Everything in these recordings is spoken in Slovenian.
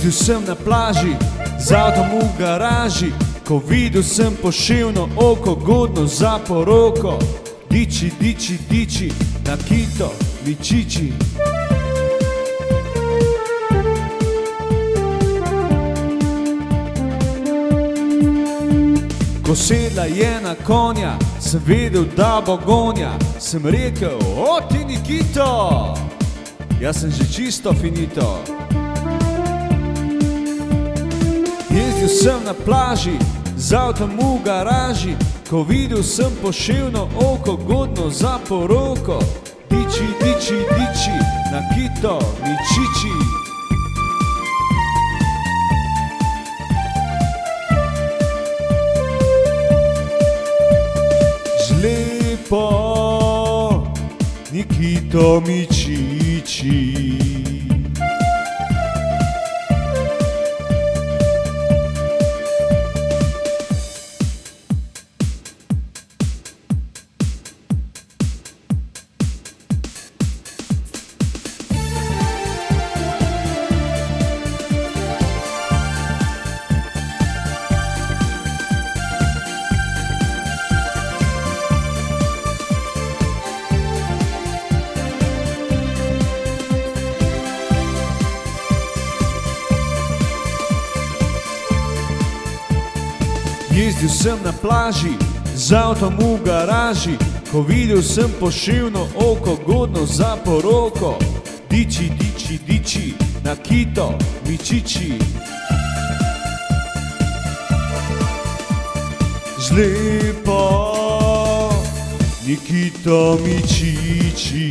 Jezdil sem na plaži, z avtom v garaži, ko videl sem poševno oko, godno za poroko. Diči, diči, diči, na kito mi čiči. Ko sedla je na konja, sem vedel, da bo gonja. Sem rekel, o ti Nikito, jaz sem že čisto finito. Jezdil sem na plaži, z avtom v garaži, ko videl sem poševno oko, godno za poroko. Diči, diči, diči, na kito mi čiči. Žlepo, Nikito mi čiči. Jezdil sem na plaži, z avtom v garaži, ko videl sem poševno oko, godno za poroko. Diči, diči, diči, na kito mi čiči. Žlepo, Nikito mi čiči.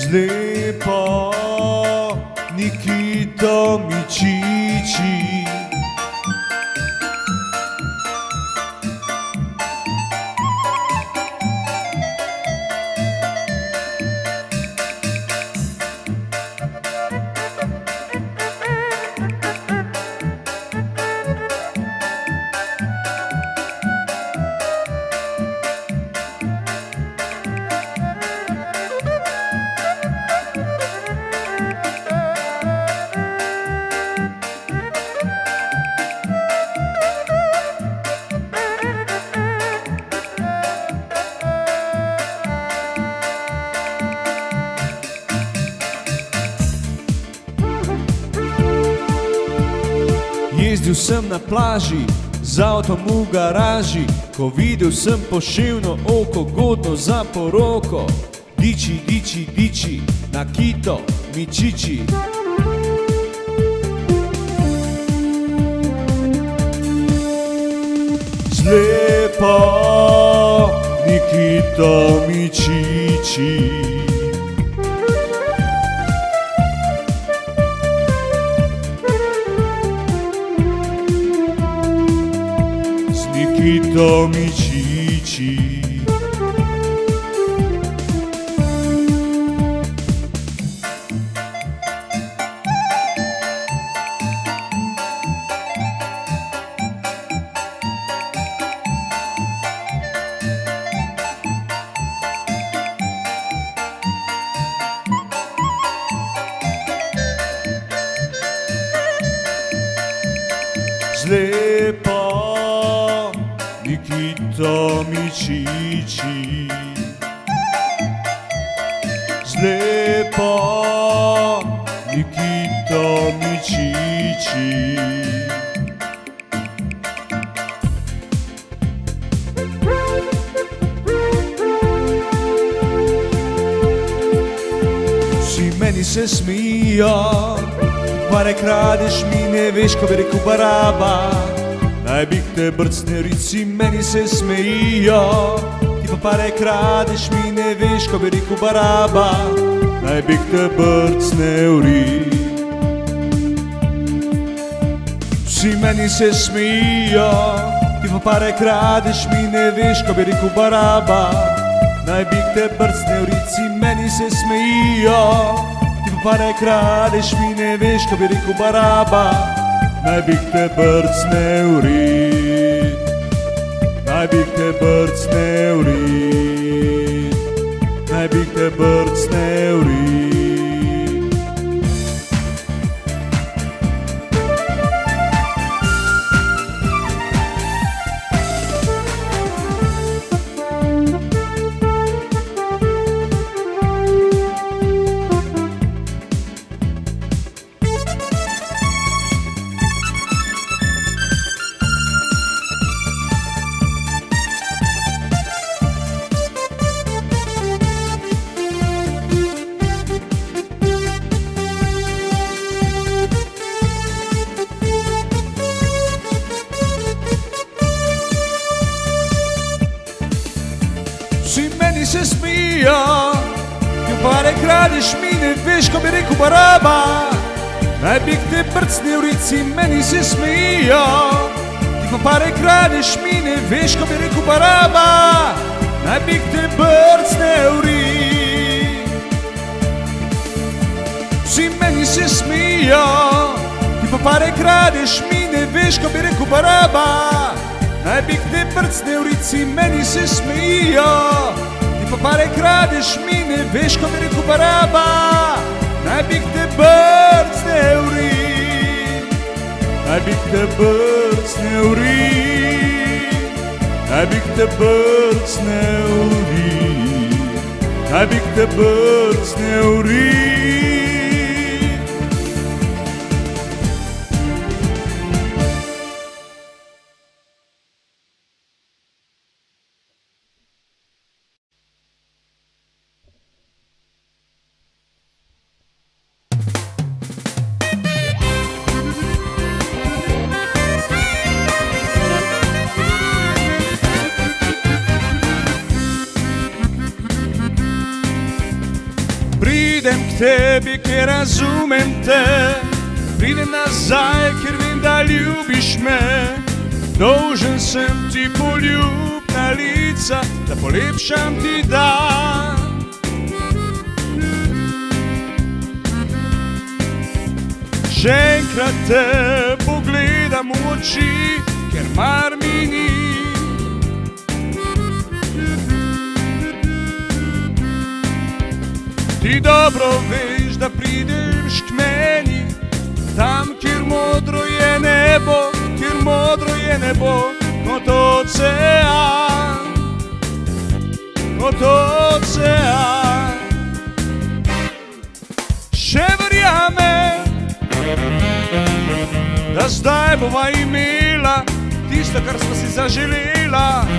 Žlepo, Nikito mi čiči. Jezdil sem na plaži, z avtom v garaži, ko videl sem poševno oko, godno za poroko. Diči, diči, diči, na kito mi čiči. Žlepo, Nikito mi čiči. Nikito mi čiči. Slepa Nikita Mičiči. Slepa Nikita Mičiči. Vsi meni se smijo, pare kradeš mi, ne veš, ko bi rekel baraba. Naj bi te brcnil, vsi meni se smejijo, ti pa pare kradeš mi, ne veš, ko bi rekel baraba. Naj bi te brcnil, vsi meni se smejijo, ti pa pare kradeš mi, ne veš, ko bi rekel baraba. Naj bi te brcnil, vsi meni se smejijo, ti pa pare kradeš mi, ne veš, ko bi rekel baraba. Naj bi te brcnil, naj bi te brcnil, naj bi te brcnil. Vsi meni se smijo, ti pare kradeš mi, ne veš, ko bi rekel baraba. Naj bi te brcnil, vsi meni se smijo, ti pa pare kradeš mi, ne veš, ko bi rekel baraba. Naj bi te brcnil, vsi meni se smijo, ti pa pare kradeš mi, ne veš, ko bi rekel baraba. Naj bi te brcnil, vsi meni se smejijo, ti pa pare kradeš mi, ne veš, ko bi rekel baraba. Naj bi te brcnil, naj bi te brcnil, naj bi te brcnil, naj bi te brcnil. Pridem k tebi, ker razumem te, pridem nazaj, ker vem, da ljubiš me. Dolžen sem ti poljubna lica, da polepšam ti dan. Še enkrat te pogledam v oči, ker mar mi ni. Ti dobro veš, da prideš k meni, tam, kjer modro je nebo, kjer modro je nebo, kot ocean, kot ocean. Še verjamem, da zdaj bova imela tisto, kar sva si zaželela.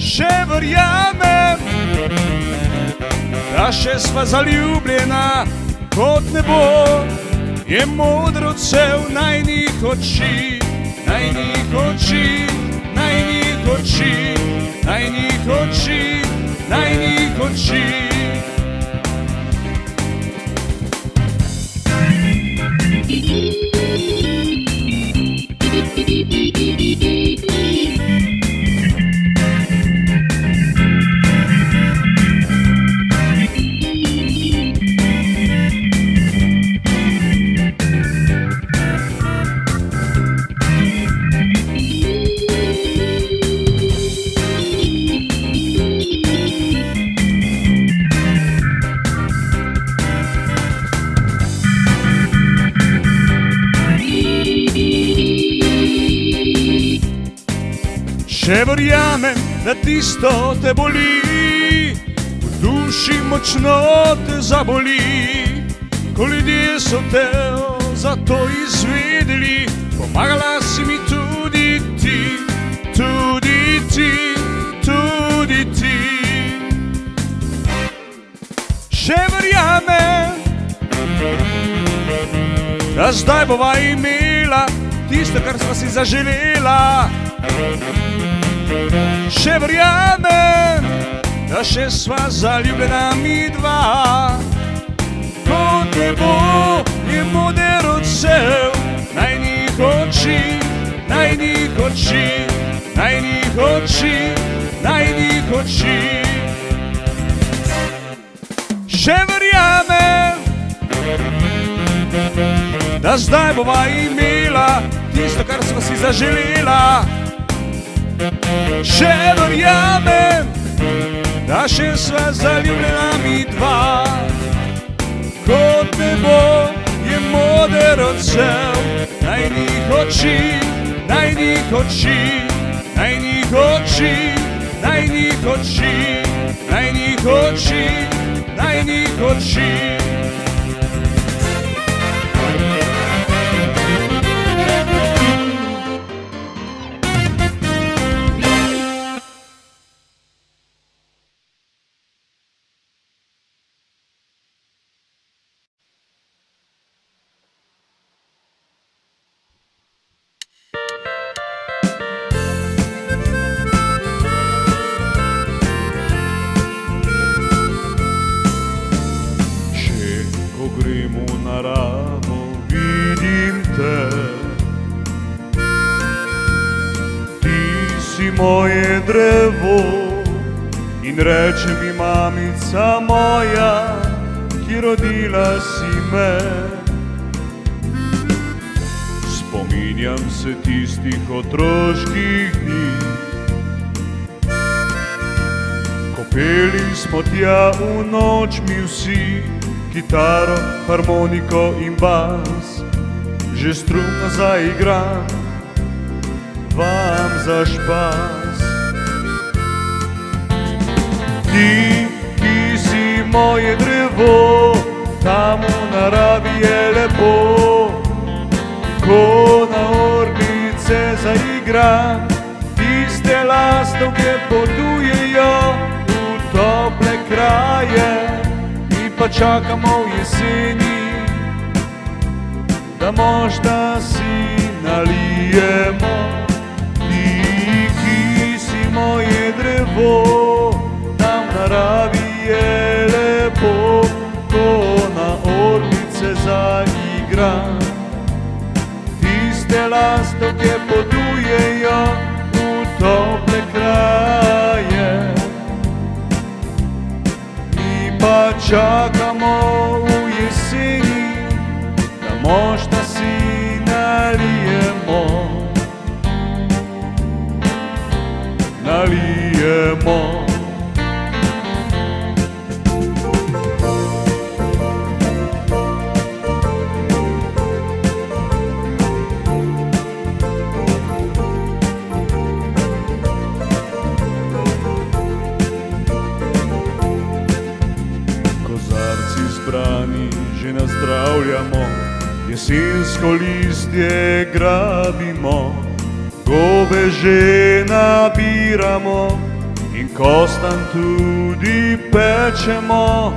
Še verjamem, da še sva zaljubljena kot nebo, je modro cev najnih oči, najnih oči, najnih oči, najnih oči, najnih oči. Še verjamem, da tisto te boli, v duši močno te zaboli. Ko ljudje so te za to izvedeli, pomagala si mi tudi ti, tudi ti, tudi ti. Še verjamem, da zdaj bova imela tisto, kar sva si zaželela. Še verjamem, da še sva zaljubljena mi dva. Kot nebo je moder odsev najnih oči, najnih oči, najnih oči, najnih oči. Še verjamem, da zdaj bova imela tisto, kar sva si zaželela. Še verjamem, da še sva zaljubljena mi dva. Kot nebo je moder odsev najnih oči, najnih oči, najnih oči, najnih oči, najnih oči, najnih oči. Grem v naravo, vidim te. Ti si moje drevo in reče mi mamica moja, ki rodila si me. Spominjam se tistih otroških dni, ko peli smo tja v noč mi vsi, kitaro, harmoniko in bas, že strumno zaigram vam za špas. Ti, ki si moje drevo, tam v naravi je lepo, ko na orglice zaigram, tiste lastovke potujejo v tople kraje. Pa čakamo v jeseni, da možda si nalijemo. Ti, ki si moje drevo, tam v naravi je lepo, ko na orglice zaigram, tiste lastovke potujejo v tople kraje. Pa čakamo v jeseni, da možda si nalijemo, nalijemo. Zbrani že nazdravljamo, jesensko listje grabimo, gobe že nabiramo in kostan tudi pečemo,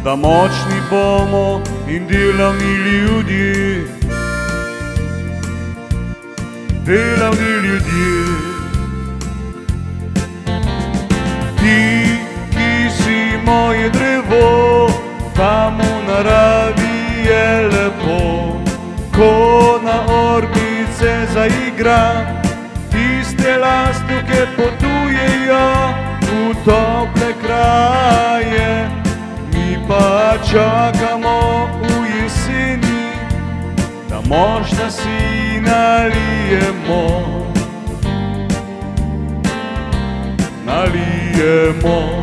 da močni bomo in delavni ljudje, delavni ljudje. Ti, ki si moje drevo, tam v naravi je lepo, ko na orglice zaigram, tiste lastovke potujejo v tople kraje. Mi pa čakamo v jeseni, da možda si nalijemo, nalijemo.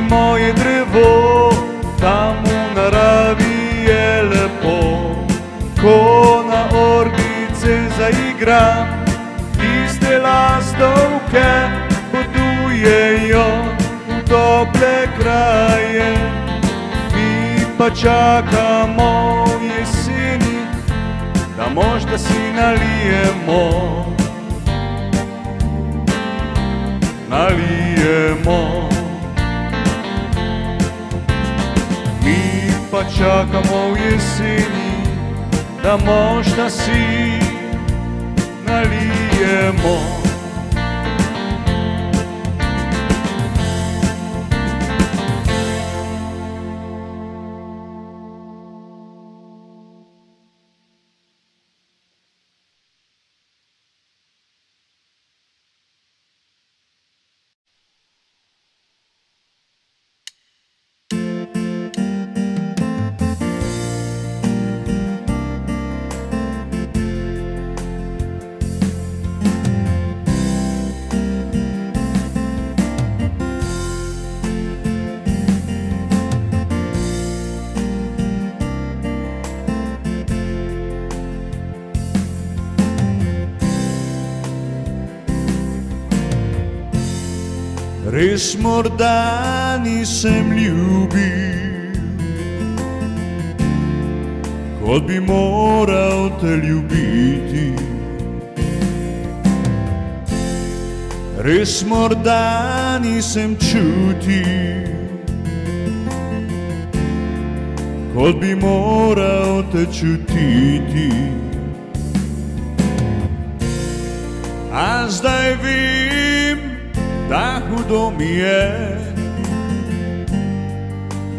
Moje drevo, tam v naravi je lepo, ko na orglice gram, tiste lastovke potujejo v tople kraje. Mi pa čakamo v jeseni, da možda si nalijemo, nalijemo. Mi pa čakamo v jeseni, da možda si nalijemo. Res morda nisem ljubil, kot bi moral te ljubiti. Res morda nisem čutil, kot bi moral te čutiti. A zdaj vem, da hudo mi je,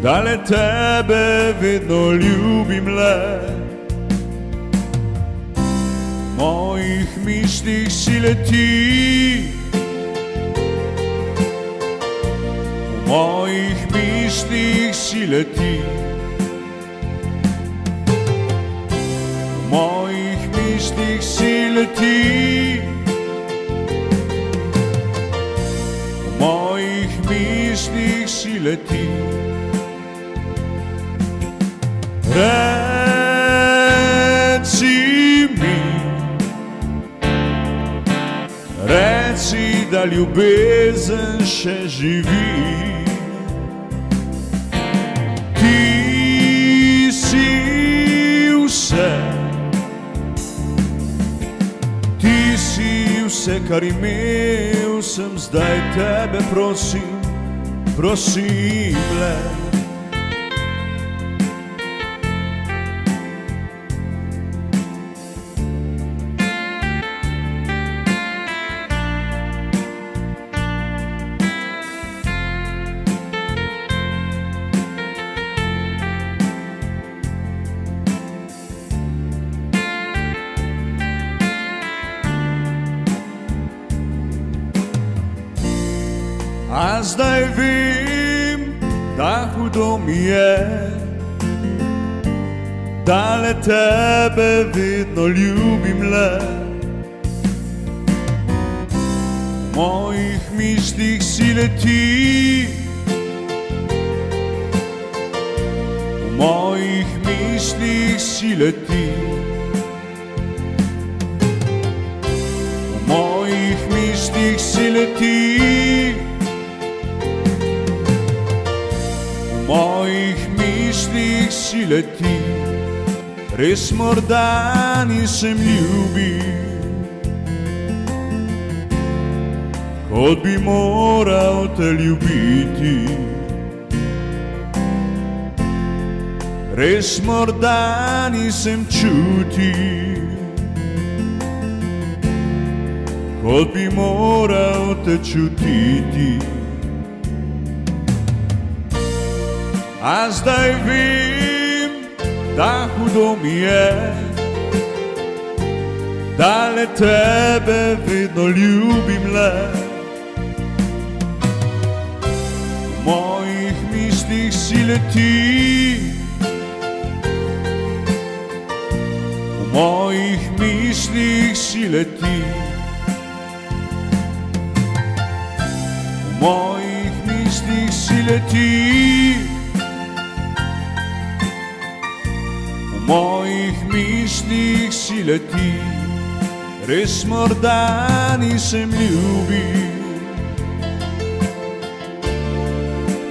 da le tebe vedno ljubim le. V mojih mislih si leti, v mojih mislih si leti, v mojih mislih si leti. V mojih mislih si leti. Reci mi, reci, da ljubezen še živi. Ti si vse, ti si vse, kar imel sem, zdaj tebe prosim, prosim le. A zdaj vem, da hudo mi je, da le tebe vedno ljubim le. V mojih mislih si leti, v mojih mislih si leti, v mojih mislih si leti. V mojih mislih si leti. Res morda nisem ljubil, kot bi moral te ljubiti. Res morda nisem čutil, kot bi moral te čutiti. A zdaj vem, da hudo mi je, da le tebe vedno ljubim le. V mojih mislih si leti, v mojih mislih si leti, v mojih mislih si leti. V mojih mislih si leti. res morda nisem ljubil,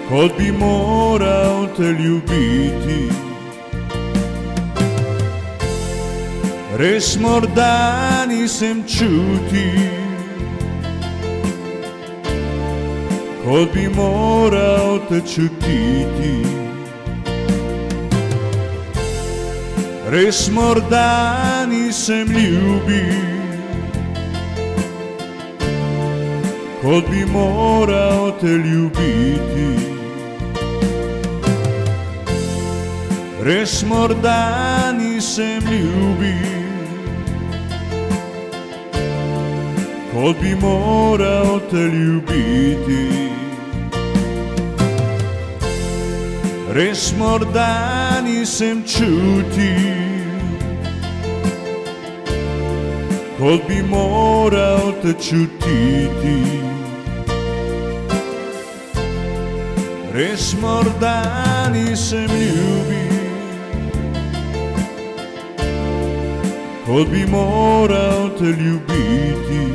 kot bi moral te ljubiti. Res morda nisem čutil, kot bi moral te čutiti. Res morda nisem ljubil, kot bi moral te ljubiti. Res morda nisem ljubil, kot bi moral te ljubiti. Res morda nisem čutil, kot bi moral te čutiti. Res morda nisem ljubil, kot bi moral te ljubiti.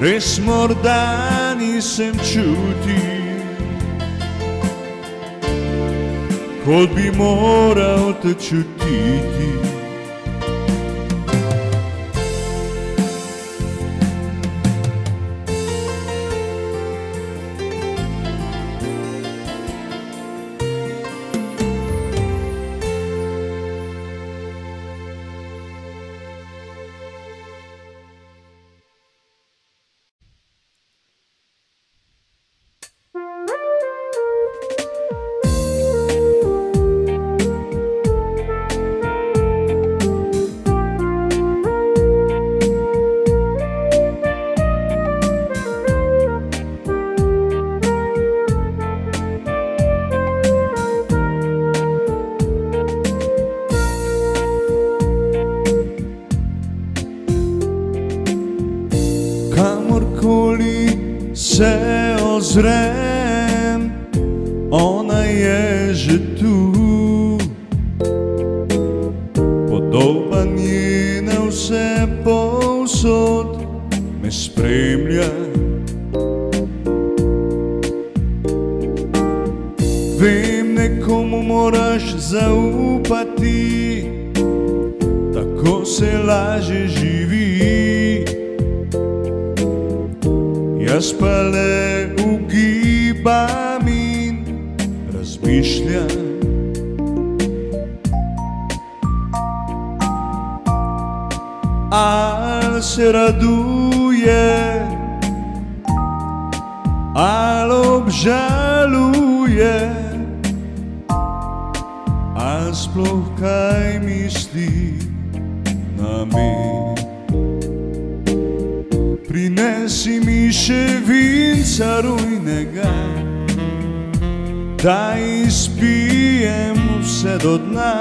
Res morda nisem čutil, kot bi moral te čutiti. Kamorkoli se ozrem, ona je že tu. Podoba njena vse povsod me spremlja. Vem, nekomu moraš zaupati, tako se lažje živi. Jaz pa le ugibam in razmišljam. Ali se raduje, ali obžaluje, ali sploh kaj misli name. Prinesi mi še vinca rujnega, da izpijem vse do dna.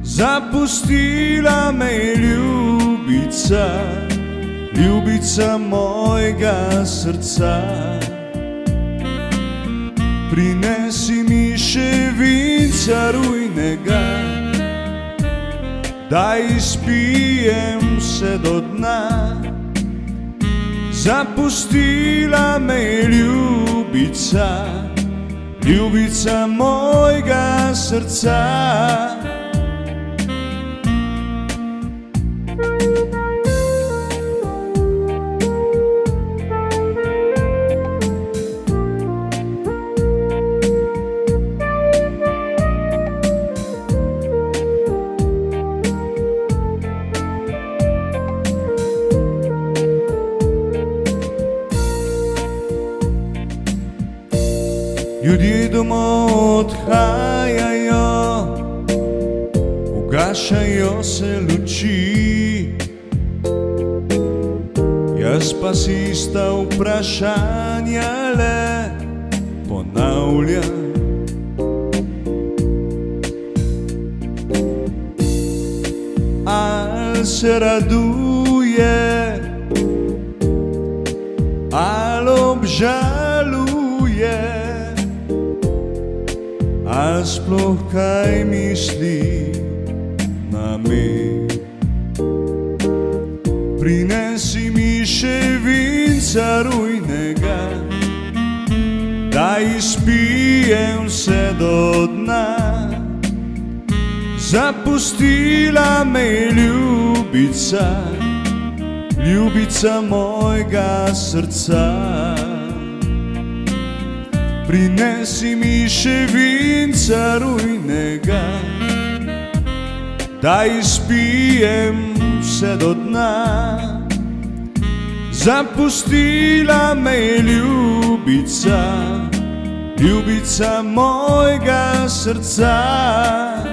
Zapustila me je ljubica, ljubica mojega srca. Prinesi mi še vinca rujnega, da izpijem vse do dna. Zapustila me je ljubica, ljubica mojega srca. Ljudje domov odhajajo, ugašajo se luči. Jaz pa si ista vprašanja le ponavljam. Ali se raduje, ali obžaluje, ali sploh kaj misli me. Prinesi mi še vinca rujnega, da izpijem vse do dna. Zapustila me je ljubica, ljubica mojega srca. Prinesi mi še vinca rujnega, da izpijem vse do dna. Zapustila me je ljubica, ljubica mojega srca.